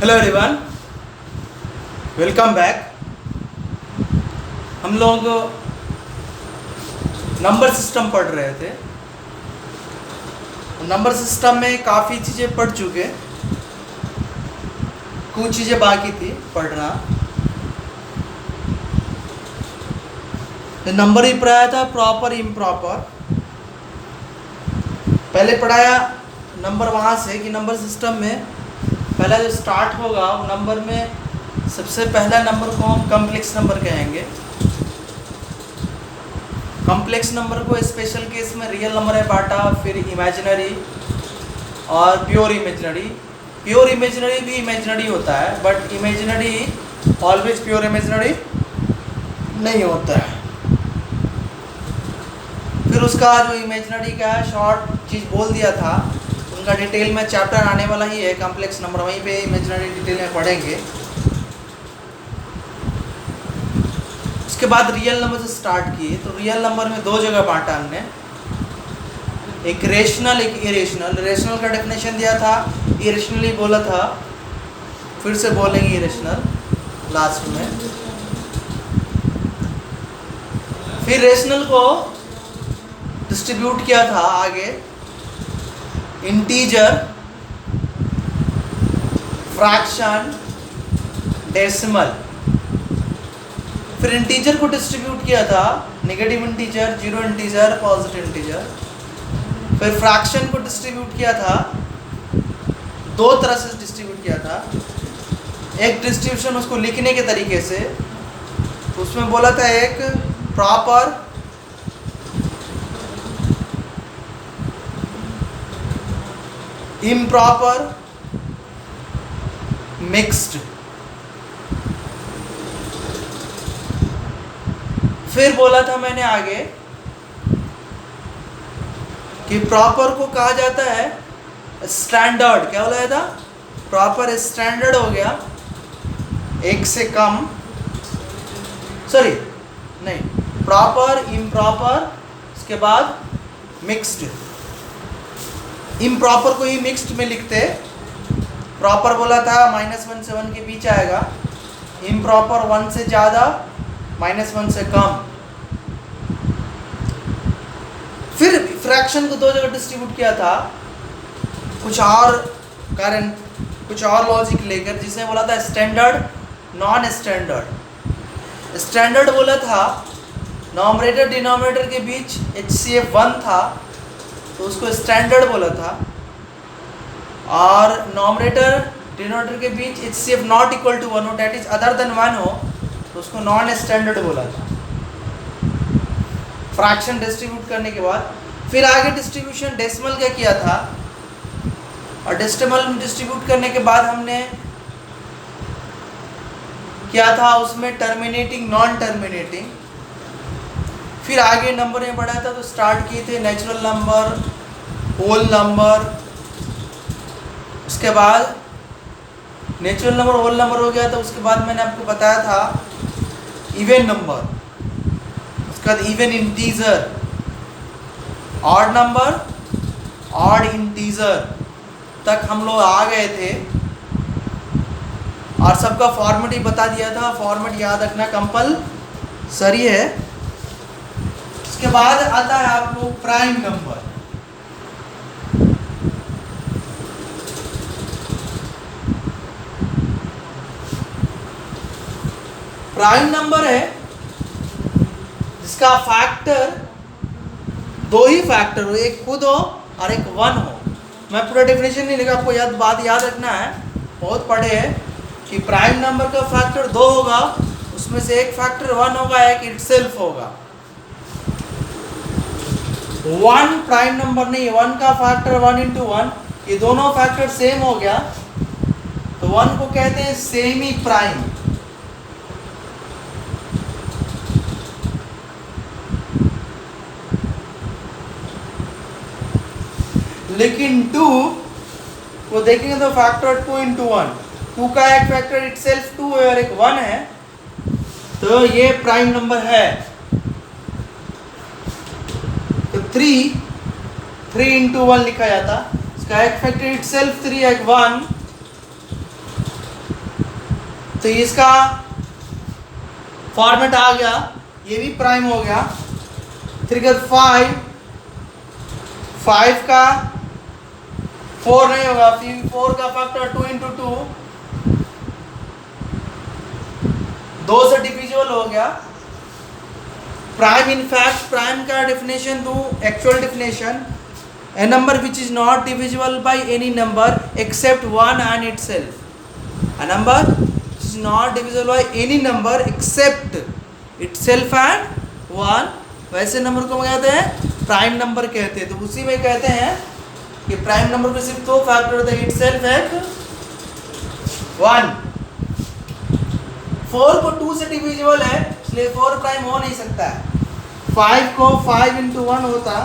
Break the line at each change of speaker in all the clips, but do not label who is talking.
Hello everyone, welcome back. हम लोग number system पढ़ रहे थे। नंबर सिस्टम में काफ़ी चीज़ें पढ़ चुके, कुछ चीज़ें बाकी थी पढ़ना। नंबर ही पढ़ाया था, प्रॉपर इम्प्रॉपर पहले पढ़ाया। नंबर वहाँ से कि नंबर सिस्टम में पहला जो स्टार्ट होगा वो नंबर में सबसे पहला नंबर को हम कॉम्प्लेक्स नंबर कहेंगे। कॉम्प्लेक्स नंबर को स्पेशल केस में रियल नंबर है बांटा, फिर इमेजिनरी और प्योर इमेजिनरी। प्योर इमेजिनरी भी इमेजिनरी होता है, but imaginary always pure imaginary नहीं होता है। फिर उसका जो इमेजिनरी का शॉर्ट चीज़ बोल दिया था, उनका डिटेल में चैप्टर आने वाला ही है कॉम्प्लेक्स नंबर, वहीं पे इमेजिनरी डिटेल में पढ़ेंगे। उसके बाद रियल नंबर से स्टार्ट किए, तो रियल नंबर में दो जगह बांटा हमने, एक रेशनल एक इरेशनल। रेशनल का डेफिनेशन दिया था, इरेशनली बोला था, फिर से बोलेंगे इरेशनल लास्ट में। फिर रेशनल को डिस्ट्रीब्यूट किया था आगे, इंटीजर, फ्रैक्शन, डेसिमल। फिर इंटीजर को डिस्ट्रीब्यूट किया था, negative integer, zero integer, positive integer. फिर फ्रैक्शन को डिस्ट्रीब्यूट किया था, दो तरह से डिस्ट्रीब्यूट किया था। एक डिस्ट्रीब्यूशन उसको लिखने के तरीके से, उसमें बोला था एक प्रॉपर, इम्प्रॉपर, मिक्स्ड। फिर बोला था मैंने आगे कि प्रॉपर को कहा जाता है स्टैंडर्ड। क्या बोला था? प्रॉपर स्टैंडर्ड हो गया एक से कम, सॉरी नहीं, प्रॉपर, इम्प्रॉपर, उसके बाद मिक्स्ड। इम्प्रॉपर को ही मिक्स्ड में लिखते। प्रॉपर बोला था -1 से 1 के बीच आएगा, इम्प्रॉपर 1 से ज़्यादा, -1 से कम। फिर फ्रैक्शन को दो जगह डिस्ट्रीब्यूट किया था, कुछ और कारण, कुछ और लॉजिक लेकर, जिसमें बोला था स्टैंडर्ड, नॉन स्टैंडर्ड। स्टैंडर्ड बोला था नॉमिनेटर डिनोमिनेटर के बीच HCF 1 था, तो उसको स्टैंडर्ड बोला था। और नॉमिनेटर डिनोमिनेटर के बीच HCF नॉट इक्वल टू 1 हो, डेट इज अदर देन 1 हो, तो उसको नॉन स्टैंडर्ड बोला था। फ्रैक्शन डिस्ट्रीब्यूट करने के बाद फिर आगे डिस्ट्रीब्यूशन डेसिमल का किया था, और डेसिमल डिस्ट्रीब्यूट करने के बाद हमने क्या था उसमें टर्मिनेटिंग, नॉन टर्मिनेटिंग। फिर आगे नंबर में बढ़ा था, तो स्टार्ट किए थे नेचुरल नंबर, होल नंबर। उसके बाद नेचुरल नंबर, होल नंबर हो गया, तो उसके बाद मैंने आपको बताया था इवन नंबर, उसके बाद even integer, odd number, odd integer तक हम लोग आ गए थे, और सबका फॉर्मेट ही बता दिया था। फॉर्मेट याद रखना कंपलसरी है। उसके बाद आता है आपको प्राइम नंबर। प्राइम नंबर है जिसका फैक्टर, दो ही फैक्टर हो, एक खुद हो और एक 1 हो। मैं पूरा डेफिनेशन नहीं लिखा, आपको बात याद रखना है, बहुत पढ़े है कि प्राइम नंबर का फैक्टर 2 होगा, उसमें से एक फैक्टर 1 होगा, एक इटसेल्फ होगा। 1 प्राइम नंबर नहीं, 1 का फैक्टर 1 इंटू 1, ये दोनों फैक्टर सेम हो गया, तो 1 को कहते हैं सेमी प्राइम। लेकिन 2 को देखेंगे तो फैक्टर 2 इंटू 1, 2 का एक फैक्टर इटसेल्फ 2 है और एक 1 है, तो ये प्राइम नंबर है। तो 3 इंटू 1 लिखा जाता, इसका एक फैक्टर इटसेल्फ 3 है, एक 1, तो इसका फॉर्मेट आ गया, ये भी प्राइम हो गया। 3 का 5, 5 का 4 नहीं होगा, 4 का फैक्टर 2 इंटू 2, 2 से डिविजिबल हो गया। प्राइम इन फैक्ट, प्राइम का डेफिनेशन दूं, actual definition, A number which is not divisible by any number except 1 and itself. A number which is not divisible by any number except itself and 1, वैसे number को कहते हैं prime number कहते हैं। तो उसी में कहते हैं कि प्राइम नंबर को सिर्फ 2 फैक्टर होता है, इटसेल्फ एक 1। 4 को 2 से डिविजिबल है, इसलिए 4 प्राइम हो नहीं सकता है। 5 को 5 इंटू 1 होता,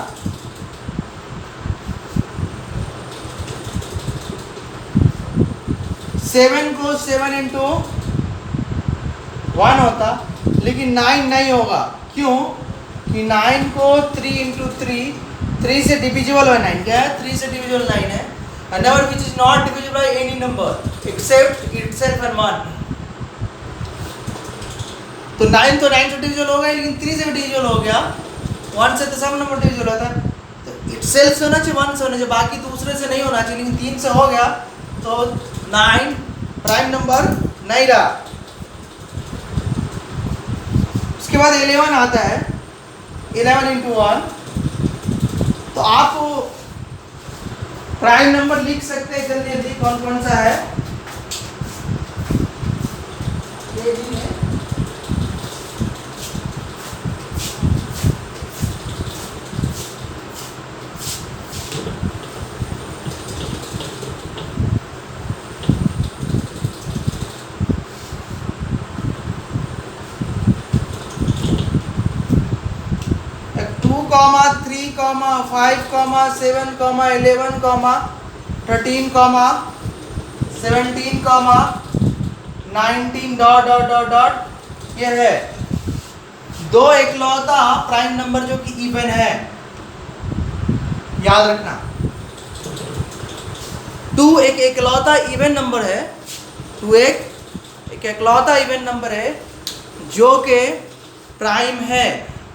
7 को 7 इंटू 1 होता, लेकिन 9 नहीं होगा। क्यों? कि 9 को 3 इंटू 3 से डिविजिबल है 9। क्या है? 3 से डिविजिबल 9 है। A number which is not divisible by any number except itself and 1। तो 9 तो 9 से डिविजिबल हो गया, लेकिन 3 से भी डिविजिबल हो गया। 1 से तो सब नंबर डिविजिबल होता है, तो इटसेल्फ से होना चाहिए, 1 से होना चाहिए, बाकी दूसरे से नहीं होना चाहिए, लेकिन 3 से हो गया, तो 9 प्राइम नंबर नहीं रहा। उसके बाद 11 आता है, 11 इंटू 1। तो आप प्राइम नंबर लिख सकते हैं जल्दी जल्दी, कौन कौन सा है। ये भी है, 3, 5, 7, 11, 13, 17, 19 डॉट डॉट डॉट डॉट। ये है 2 इकलौता प्राइम नंबर जो कि इवन है, याद रखना। 2 एक इकलौता इवन नंबर है, 2 एक इकलौता इवन नंबर है जो कि प्राइम है।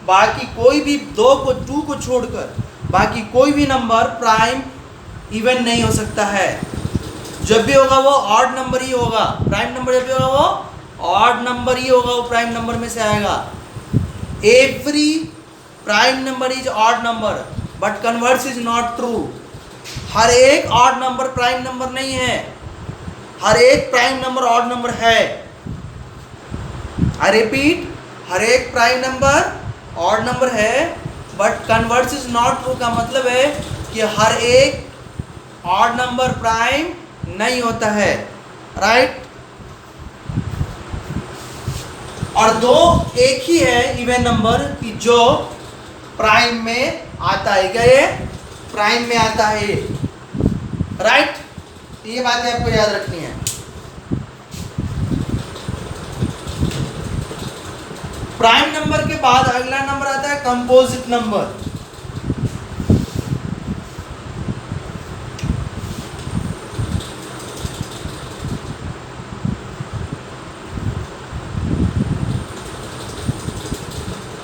बाकी कोई भी 2 को छोड़कर बाकी कोई भी नंबर प्राइम इवन नहीं हो सकता है। जब भी होगा वो ऑड नंबर ही होगा। प्राइम नंबर जब भी होगा वो ऑड नंबर ही होगा, वो प्राइम नंबर में से आएगा। Every prime number is odd number but converse is not true. हर एक ऑड नंबर प्राइम नंबर नहीं है, हर एक प्राइम नंबर ऑड नंबर है। आई रिपीट, हर एक प्राइम नंबर ऑड नंबर है, but converse is not true का मतलब है कि हर एक ऑड नंबर प्राइम नहीं होता है, राइट। और 2 एक ही है इवन नंबर कि जो प्राइम में आता है। क्या ये प्राइम में आता है, राइट। ये बातें आपको याद रखनी है। प्राइम नंबर के बाद अगला नंबर आता है composite number.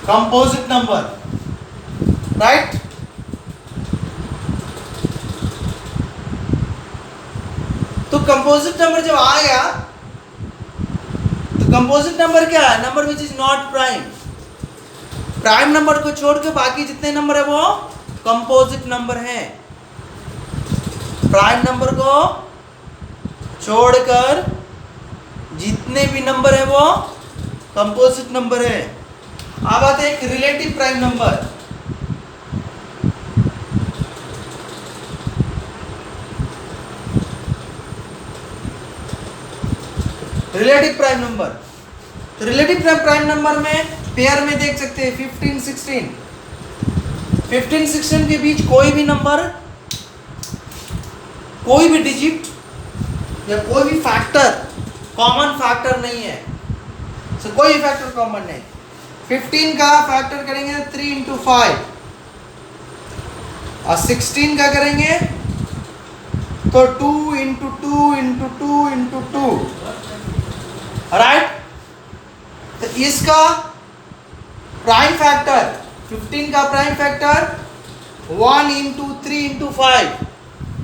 Composite number, right. तो कंपोजिट नंबर जब आ गया, कंपोजिट नंबर क्या है? Number which is not prime. Prime number को छोड़ के बाकी जितने नंबर है वो कंपोजिट नंबर हैं। प्राइम नंबर को छोड़कर जितने भी नंबर है वो कंपोजिट नंबर है। अब आते हैं एक relative prime number. Relative prime number, तो रिलेटिव प्राइम नंबर में पेयर में देख सकते हैं 15, 16। 15, 16 के बीच कोई भी नंबर, कोई भी डिजिट या कोई भी फैक्टर कॉमन फैक्टर नहीं है। so, कोई फैक्टर कॉमन नहीं। 15 का फैक्टर करेंगे 3 इंटू 5 और 16 का करेंगे तो 2 इंटू 2 इंटू 2 इंटू 2 राइट। तो इसका प्राइम फैक्टर 15 का प्राइम फैक्टर 1 इंटू 3 इंटू 5,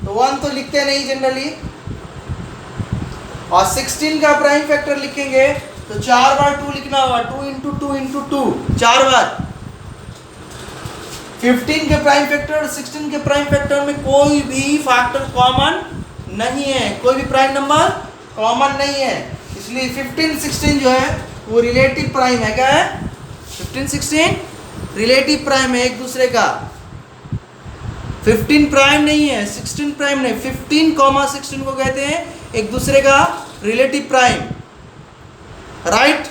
तो 1 तो लिखते नहीं जनरली, और 16 का प्राइम फैक्टर लिखेंगे तो 4 बार 2 लिखना होगा, 2 इंटू 2 इंटू 2, 4 बार। 15 के प्राइम फैक्टर और 16 के प्राइम फैक्टर में कोई भी फैक्टर कॉमन नहीं है, कोई भी प्राइम नंबर कॉमन नहीं है, इसलिए 15 16 जो है वो रिलेटिव प्राइम है। क्या है? 15 16 रिलेटिव प्राइम है एक दूसरे का। 15 प्राइम नहीं है, 16 प्राइम नहीं, 15 कॉमा 16 को कहते हैं एक दूसरे का रिलेटिव प्राइम, राइट।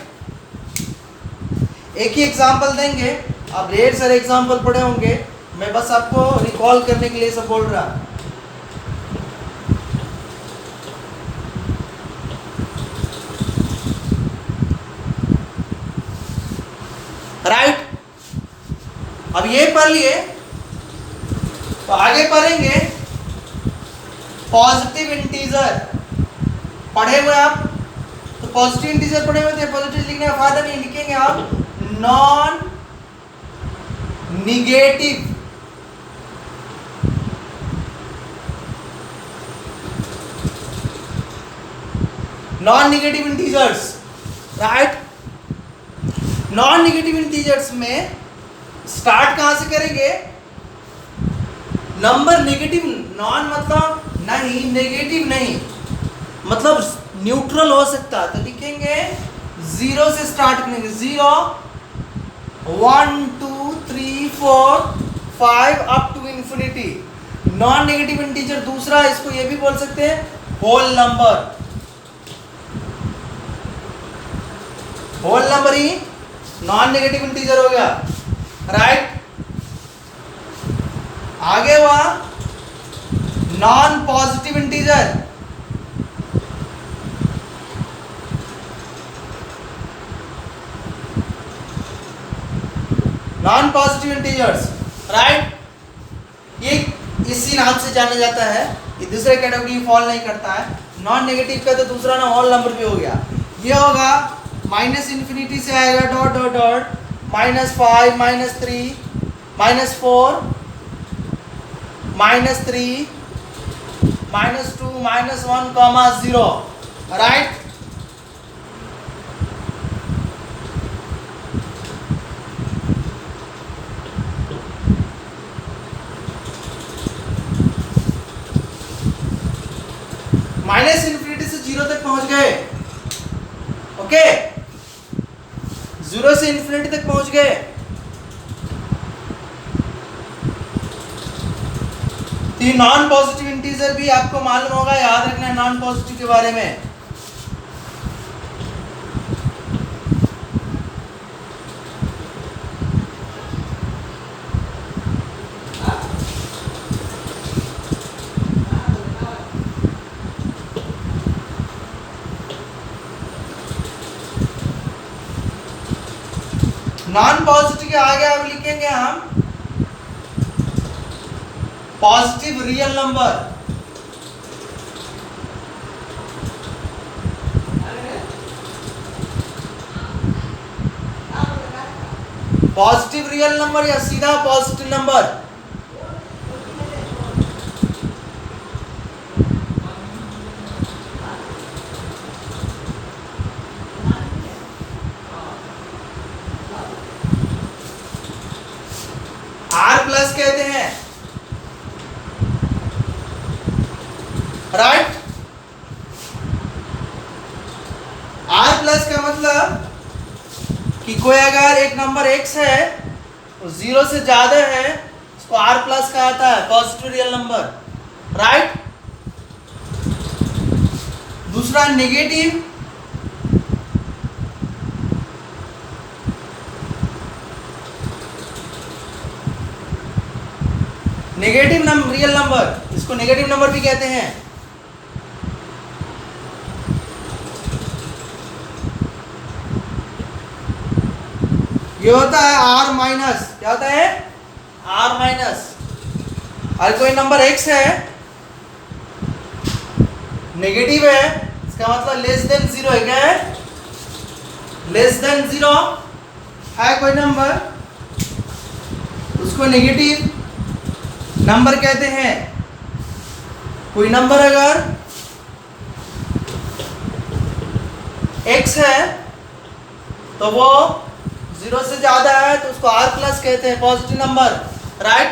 एक ही एग्जांपल देंगे, आप ढेर सारे एग्जांपल पढ़े होंगे, मैं बस आपको रिकॉल करने के लिए सब बोल रहा। राइट, अब ये पढ़ लिए, तो आगे पढ़ेंगे पॉजिटिव इंटीजर। पढ़े हुए आप? तो पॉजिटिव इंटीजर पढ़े हुए थे, पॉजिटिव लिखने का फायदा नहीं, लिखेंगे आप non negative integers, right. Non negative integers में स्टार्ट कहां से करेंगे? नंबर नेगेटिव, नॉन मतलब नहीं, नेगेटिव नहीं, मतलब न्यूट्रल हो सकता, तो लिखेंगे 0 से स्टार्ट करेंगे, 0 1 2 3 4 5 up to infinity. Non negative integer दूसरा, इसको ये भी बोल सकते हैं होल नंबर, होल नंबर ही नॉन नेगेटिव इंटीजर हो गया, राइट। आगे हुआ non positive integer. Non positive integers, right, ये इसी नाम से जाना जाता है, ये दूसरे कैटेगरी फॉल नहीं करता है। नॉन नेगेटिव का तो दूसरा नाम होल नंबर भी हो गया। ये होगा माइनस इन्फिनिटी से आएगा dot dot dot -5 -3 -4 -3 -2 -1 0, right. Minus infinity से 0 तक पहुंच गए, ओके, 0 से इन्फिनिटी तक पहुंच गए। तो ये नॉन पॉजिटिव इंटीजर भी आपको मालूम होगा, याद रखना है नॉन पॉजिटिव के बारे में। नॉन पॉजिटिव के आगे अब लिखेंगे हम positive real number. Positive real number या सीधा पॉजिटिव नंबर, आर प्लस कहते हैं, राइट। आर प्लस का मतलब कि कोई अगर एक नंबर x है तो 0 से ज्यादा है, उसको आर प्लस कहा जाता है, पॉजिटिव रियल नंबर, राइट। दूसरा नेगेटिव, नेगेटिव रियल नंबर, इसको नेगेटिव नंबर भी कहते हैं। ये होता है आर माइनस, क्या होता है? R minus. और कोई नंबर x है, नेगेटिव है, इसका मतलब लेस देन 0 है, क्या है? लेस देन 0 है कोई नंबर, उसको नेगेटिव नंबर कहते हैं। कोई नंबर अगर x है तो वो 0 से ज्यादा है तो उसको r प्लस कहते हैं, positive number, right.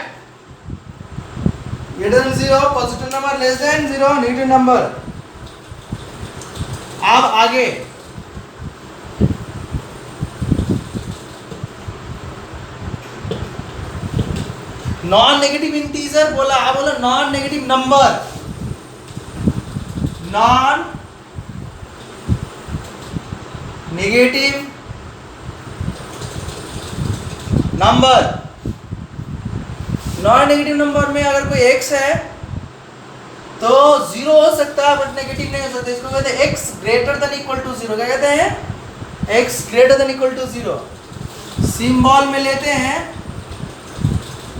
Greater than 0 positive number, less than 0 negative number. अब आगे नॉन नेगेटिव इंटीजर बोला, आप बोला non negative number, non negative number. Non negative number में अगर कोई x है तो 0 हो सकता है बट नेगेटिव नहीं हो सकता, इसको कहते हैं x greater than equal to 0। क्या कहते हैं? x greater than equal to 0। Symbol में लेते हैं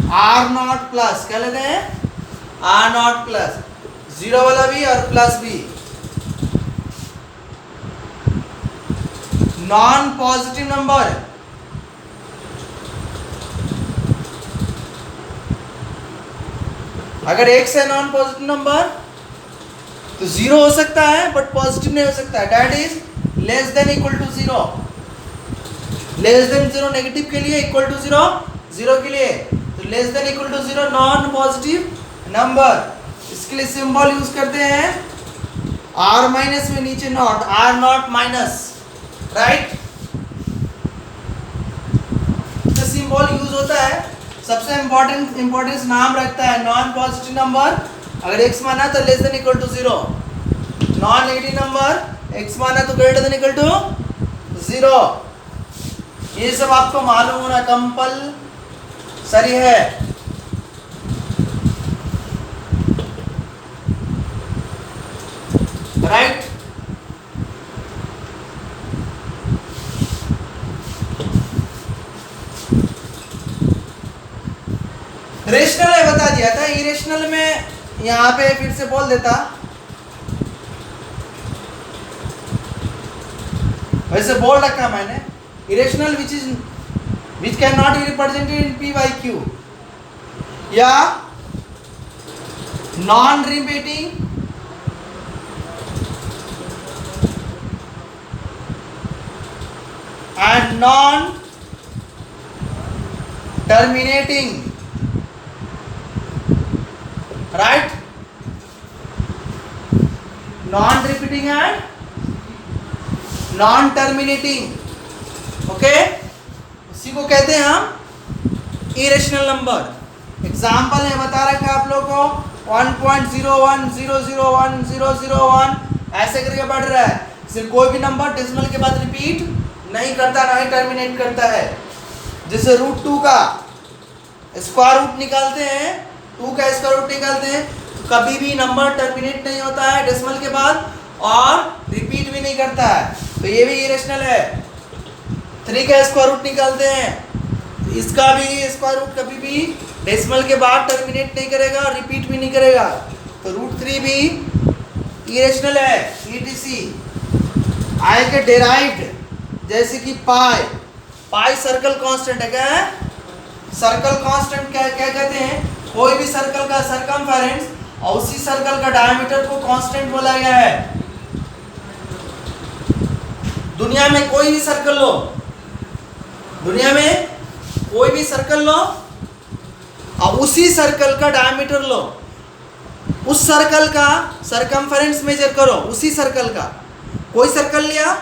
r नॉट प्लस, क्या लेते हैं? r नॉट प्लस, 0 वाला भी और प्लस भी। नॉन पॉजिटिव नंबर, अगर x है नॉन पॉजिटिव नंबर तो 0 हो सकता है बट पॉजिटिव नहीं हो सकता है, that is less than equal to 0। Less than 0 negative के लिए, इक्वल टू 0 0 के लिए, तो less than equal to 0 non positive number. इसके लिए सिंबल यूज करते हैं r माइनस में नीचे naught, r naught minus, right. तो सिंबल यूज होता है, सबसे इंपॉर्टेंस नाम रखता है नॉन पॉजिटिव नंबर। अगर x माना तो less than equal to 0, non negative number x माना तो ग्रेटर देन इक्वल टू 0। ये सब आपको मालूम होना कंपलसरी है। राइट। रेशनल है बता दिया था, इरेशनल में यहाँ पे फिर से बोल देता। वैसे बोल रखा मैंने, irrational which can not be represented in p by q, या non repeating and non terminating, right. Non repeating and non terminating, okay, उसी को कहते हैं हम इरेशनल नंबर। एग्जाम्पल है बता रखा है आप लोग को 1.01001001001 ऐसे करके बढ़ रहा है। सिर्फ कोई भी नंबर डेसिमल के बाद रिपीट नहीं करता, ना ही टर्मिनेट करता है। जैसे √2 का स्क्वायर रूट निकालते हैं, 2 का स्क्वायर रूट निकालते हैं, तो कभी भी नंबर टर्मिनेट नहीं होता है डेसिमल के बाद और रिपीट भी नहीं करता है, तो ये भी इरेशनल है। 3 का स्क्वायर रूट निकालते हैं, तो इसका भी स्क्वायर रूट कभी भी डेसिमल के बाद टर्मिनेट नहीं करेगा और रिपीट भी नहीं करेगा, तो √3 भी इरेशनल है। ETC आय के डेराइव्ड जैसे कि पाई सर्कल कांस्टेंट है। क्या है? सर्कल कांस्टेंट क्या कहते हैं? कोई भी सर्कल का सरकमफेरेंस और उसी सर्कल का डायमीटर को कांस्टेंट बोला गया है। दुनिया में कोई भी सर्कल लो, दुनिया में कोई भी सर्कल लो और उसी सर्कल का डायमीटर लो, उस सर्कल का सरकमफेरेंस मेजर करो, उसी सर्कल का कोई सर्कल लिया,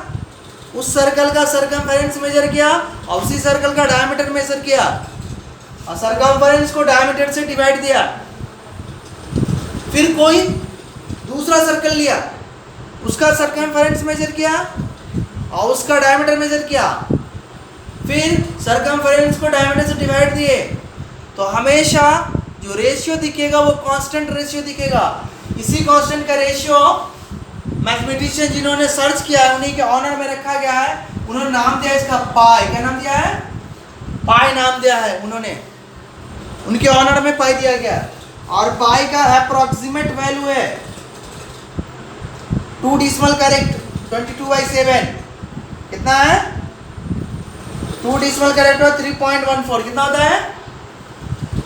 उस सर्कल का सरकमफेरेंस मेजर किया और उसी सर्कल का डायमीटर मेजर किया और सरकमफेरेंस को डायमीटर से डिवाइड दिया। फिर कोई दूसरा सर्कल लिया, उसका सरकमफेरेंस मेजर किया और उसका डायमीटर मेजर किया, फिर सरकमफेरेंस को डायमीटर से डिवाइड दिए, तो हमेशा जो रेशियो दिखेगा वो कांस्टेंट रेशियो दिखेगा। इसी कांस्टेंट का रेशियो मैथमेटिशियन जिन्होंने सर्च किया है उन्हीं के ऑनर में रखा गया है। उन्होंने नाम दिया इसका पाई। क्या नाम दिया है? पाई नाम दिया है उन्होंने, उनके ऑनर में पाई दिया गया। और पाई का अप्रोक्सीमेट वैल्यू है 2 डेसिमल करेक्ट 22/7। कितना है? 2 डिसिमल करेक्ट हो 3.14 कितना होता है?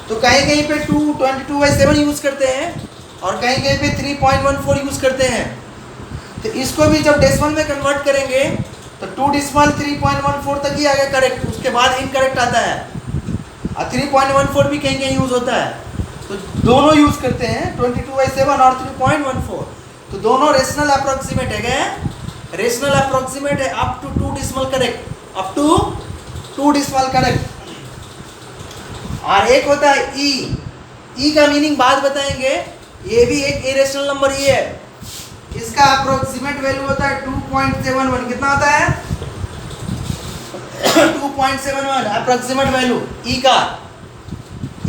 तो कहीं कहीं पे 22/7 यूज करते हैं और कहीं कहीं पे 3.14 यूज करते हैं। तो इसको भी जब डेसिमल में कन्वर्ट करेंगे तो 2 डिसिमल 3.14 तक ही आगे करेक्ट, उसके बाद इनकरेक्ट आता है। और 3.14 भी कहीं कहीं यूज होता है, तो दोनों यूज करते हैं 22/7 और 3.14। तो दोनों रेशनल अप्रोक्सीमेट है क्या? रेशनल अप्रोक्सीमेट है up to 2 decimal correct, up to 2 decimal correct. और एक होता है ई का मीनिंग बाद बताएंगे। ये भी एक इरेशनल नंबर ही है, इसका अप्रोक्सीमेट वैल्यू होता है 2.71। कितना होता है? 2.71 अप्रोक्सीमेट वैल्यू ई का।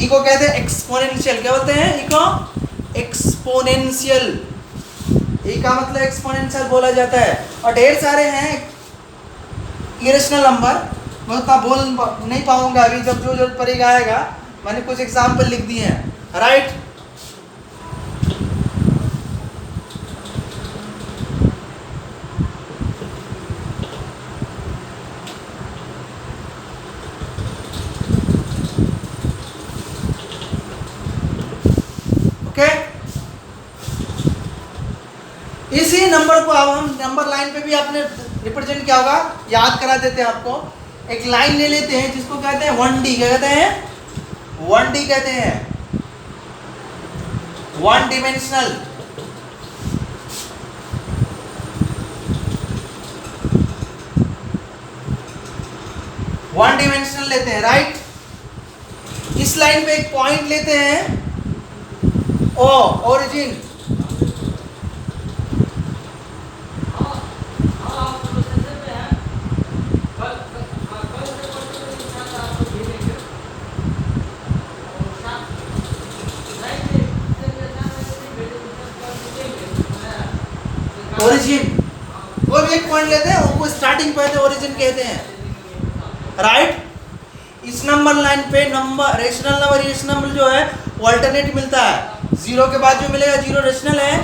ई को कहते हैं एक्सपोनेंशियल। क्या बोलते हैं ई को? एक्सपोनेंशियल। ई का मतलब एक्सपोनेंशियल बोला जाता है। और ढेर सारे हैं इरेशनल नंबर, मैं उतना बोल नहीं पाऊंगा अभी, जब जो जरूरत पड़ेगा आएगा। मैंने कुछ एग्जाम्पल लिख दिए हैं, राइट। ओके, इसी नंबर को अब हम नंबर लाइन पे भी आपने रिप्रेजेंट किया होगा, याद करा देते हैं आपको। एक लाइन ले लेते हैं जिसको कहते हैं 1D। क्या कहते हैं? 1D कहते हैं, 1 डिमेंशनल। वन डिमेंशनल लेते हैं, राइट। इस लाइन पे एक पॉइंट लेते हैं ओ, ओरिजिन। ओरिजिन वो भी एक पॉइंट लेते हैं, उनको स्टार्टिंग पॉइंट ओरिजिन कहते हैं, राइट। इस नंबर लाइन पे number rational number irrational number जो है वो अल्टरनेट मिलता है। जीरो के बाद जो मिलेगा जीरो रेशनल है,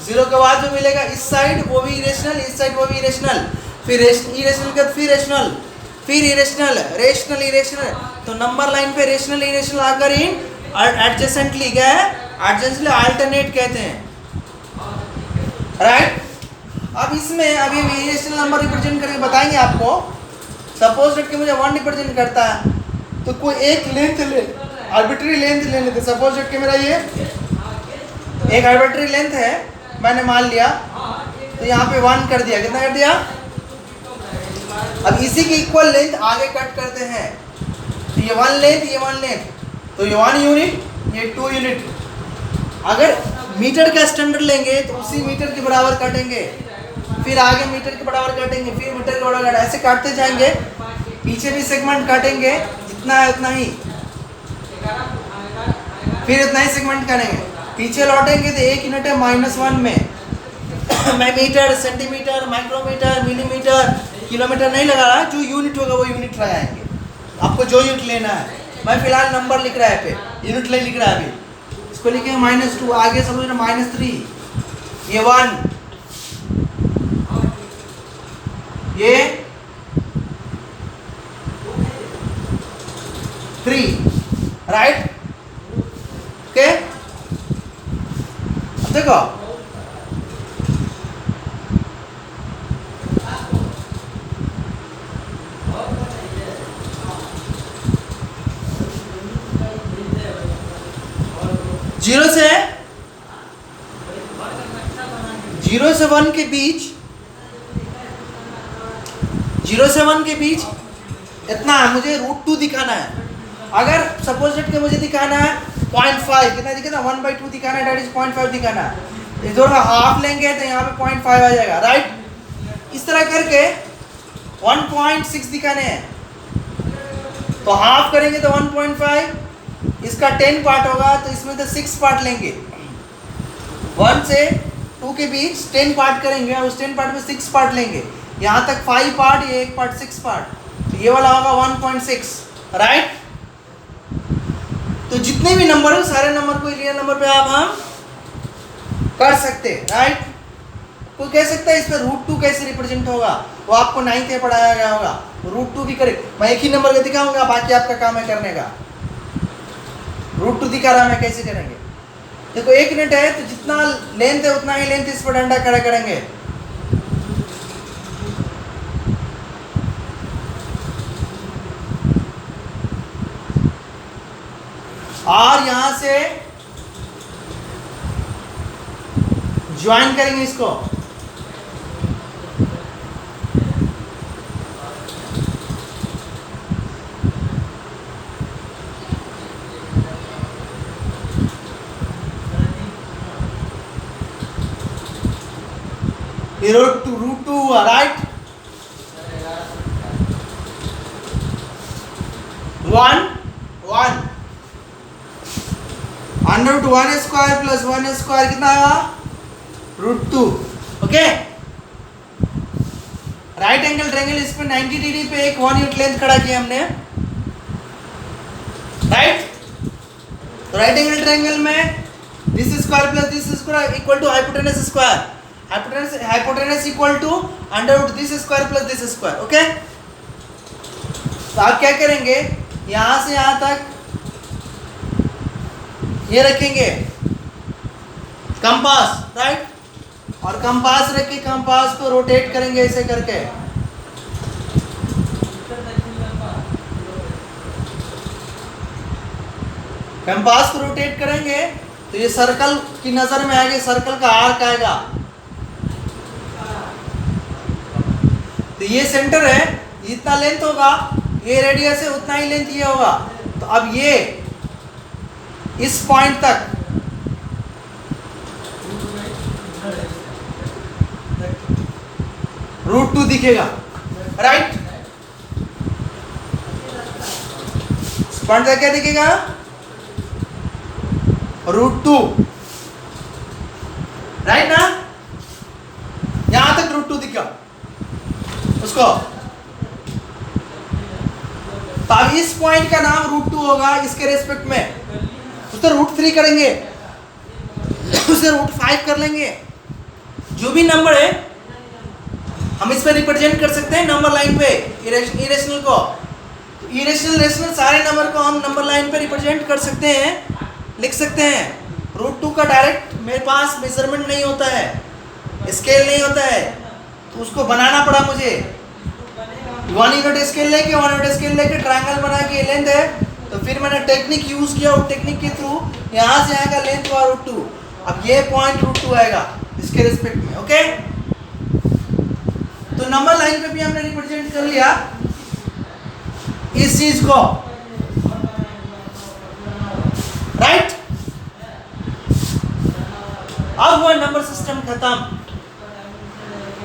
जीरो के बाद जो मिलेगा इस साइड वो भी इरेशनल, इस साइड वो भी इरेशनल, फिर इरेशनल के फिर रेशनल, फिर इरेशनल, रेशनल इरेशनल। तो नंबर लाइन पे रेशनल इरेशनल आकर इन एडजेसेंटली क्या है? एडजेसेंटली अल्टरनेट कहते हैं, राइट। अब इसमें अभी इरेशनल नंबर रिप्रेजेंट करके बताएंगे आपको। सपोज दैट कि मुझे 1 रिप्रेजेंट करता है, तो कोई एक लेंथ ले, आर्बिट्री लेंथ ले लेते। सपोज दैट कि मेरा ये एक आर्बिट्री लेंथ है, मैंने मान लिया, तो यहाँ पे 1 कर दिया। कितना कर दिया? अब इसी की इक्वल लेंथ आगे कट करते हैं, तो ये 1 लेंथ, ये 1 लेंथ, तो ये 1 यूनिट, ये 2 यूनिट। अगर मीटर का स्टैंडर्ड लेंगे तो उसी मीटर के बराबर काटेंगे, फिर आगे मीटर के बराबर काटेंगे, फिर मीटर के बराबर काटेंगे, ऐसे काटते जाएंगे। पीछे भी सेगमेंट काटेंगे, जितना है उतना ही, फिर इतना ही सेगमेंट करेंगे। पीछे लौटेंगे तो 1 यूनिट है -1 में। मैं metre, centimetre, micrometre, millimetre, kilometre नहीं लगा रहा, जो यूनिट होगा वो यूनिट लगाएंगे। आपको जो यूनिट लेना है, मैं फिलहाल नंबर लिख रहा है पे, यूनिट नहीं लिख रहा है अभी। इसको लिखेंगे -2, आगे समझ रहे -3, ये 1, ये 3, राइट। ओके, अब देखो जीरो से 1 के बीच, 0 से 1 के बीच इतना है, मुझे √2 दिखाना है। अगर सपोज दैट कि मुझे दिखाना है 0.5, कितना दिखाना? 1/2 दिखाना है, डेट इज 0.5 दिखाना है। इस दोनों का हाफ लेंगे तो यहाँ पे 0.5 आ जाएगा, राइट। इस तरह करके 1.6 दिखाने हैं, तो हाफ करेंगे तो 1.5, इसका 10 पार्ट होगा, तो इसमें तो 6 पार्ट लेंगे। 1 से 2 के बीच 10 पार्ट करेंगे और उस 10 पार्ट में 6 पार्ट लेंगे। यहाँ तक 5 पार्ट, ये 1 पार्ट 6 पार्ट, तो ये वाला होगा 1.6, राइट। तो जितने भी नंबर है सारे नंबर को रियल नंबर पे आप हम कर सकते हैं, राइट। कोई कह सकता है इस पर √2 कैसे रिप्रेजेंट होगा, वो आपको 9th में पढ़ाया गया होगा। √2 भी करें, मैं एक ही नंबर का दिखाऊंगा, बाकी आपका काम है करने का। √2 दिखा रहा मैं, कैसे करेंगे? देखो 1 यूनिट है तो जितना लेंथ है उतना ही लेंथ इस पर डंडा खड़ा करेंगे। और यहां से ज्वाइन करेंगे इसको। √2 राइट, 1 √1 स्क्वायर प्लस 1 स्क्वायर कितना आएगा? √2। ओके, राइट एंगल ट्रायंगल, इस पे 90 डिग्री पे एक 1 यूनिट लेंथ खड़ा किया हमने, राइट। तो राइट एंगल ट्रायंगल में this square plus this square equal to hypotenuse square, hypotenuse equal to √दिस square plus this square. Okay, तो आप क्या करेंगे, यहां से यहां तक ये रखेंगे कंपास, राइट, और कंपास रख के कंपास को रोटेट करेंगे ऐसे करके। कंपास को रोटेट करेंगे तो ये सर्कल की नजर में आएगा, सर्कल का आर्क आएगा। तो ये सेंटर है, जितना लेंथ होगा ये रेडियस है, उतना ही लेंथ ये होगा। तो अब ये इस पॉइंट तक √2 दिखेगा, राइट। इस पॉइंट तक क्या दिखेगा? √2, राइट ना, यहां तक √2 दिखा उसको। तो अब इस पॉइंट का नाम √2 होगा इसके रेस्पेक्ट में, उसे √3 करेंगे, उसे √5 कर लेंगे। जो भी नंबर है हम इस पे रिप्रेजेंट कर सकते हैं नंबर लाइन पे, इरेशनल को। तो इरेशनल रेशनल सारे नंबर को हम नंबर लाइन पे रिप्रेजेंट कर सकते हैं, लिख सकते हैं। √2 का डायरेक्ट मेरे पास मेजरमेंट नहीं होता है, स्केल नहीं होता है, तो उसको बनाना पड़ा मुझे। 1 यूनिट स्केल लेके ट्रायंगल बना के लेंथ है, तो फिर मैंने टेक्निक यूज किया, और टेक्निक के थ्रू यहाँ से आएगा लेंथ हुआ √2। अब ये पॉइंट √2 आएगा इसके रिस्पेक्ट में। ओके, तो नंबर लाइन पे भी हमने रिप्रेजेंट कर लिया इस चीज को, राइट। अब वो नंबर सिस्टम खत्म।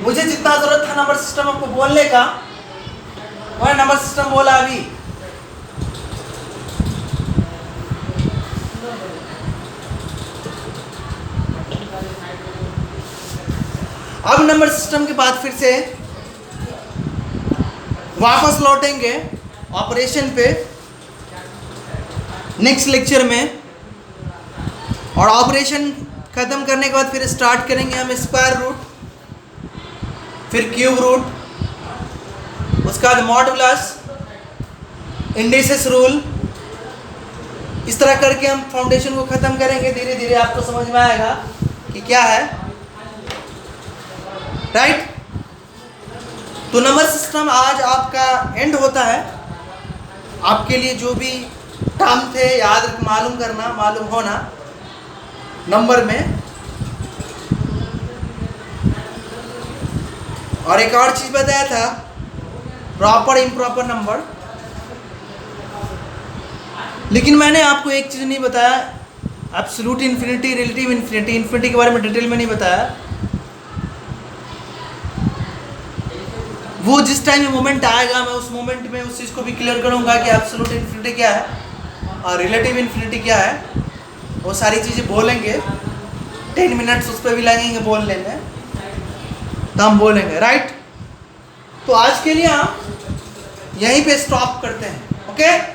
मुझे जितना जरूरत था नंबर सिस्टम आपको बोलने का, वह नंबर सिस्टम बोला अभी। अब नंबर सिस्टम के बाद फिर से वापस लौटेंगे ऑपरेशन पे नेक्स्ट लेक्चर में, और ऑपरेशन खत्म करने के बाद फिर स्टार्ट करेंगे हम स्क्वायर रूट, फिर क्यूब रूट, उसके बाद मॉडुलस, इंडिसेस रूल। इस तरह करके हम फाउंडेशन को खत्म करेंगे। धीरे धीरे आपको समझ में आएगा कि क्या है, राइट। तो नंबर सिस्टम आज आपका एंड होता है। आपके लिए जो भी टर्म थे याद मालूम करना, मालूम होना नंबर में। और एक और चीज बताया था, प्रॉपर इम्प्रॉपर नंबर। लेकिन मैंने आपको एक चीज नहीं बताया, absolute infinity, relative infinity. Infinity के बारे में डिटेल में नहीं बताया। वो जिस टाइम मोमेंट आएगा मैं उस मोमेंट में उस चीज़ को भी क्लियर करूंगा कि एब्सोल्यूट इन्फिनिटी क्या है और रिलेटिव इन्फिनिटी क्या है। वो सारी चीज़ें बोलेंगे, 10 मिनट्स उस पर भी लगेंगे बोलने में, तो हम बोलेंगे, राइट। तो आज के लिए हम यहीं पे स्टॉप करते हैं। ओके।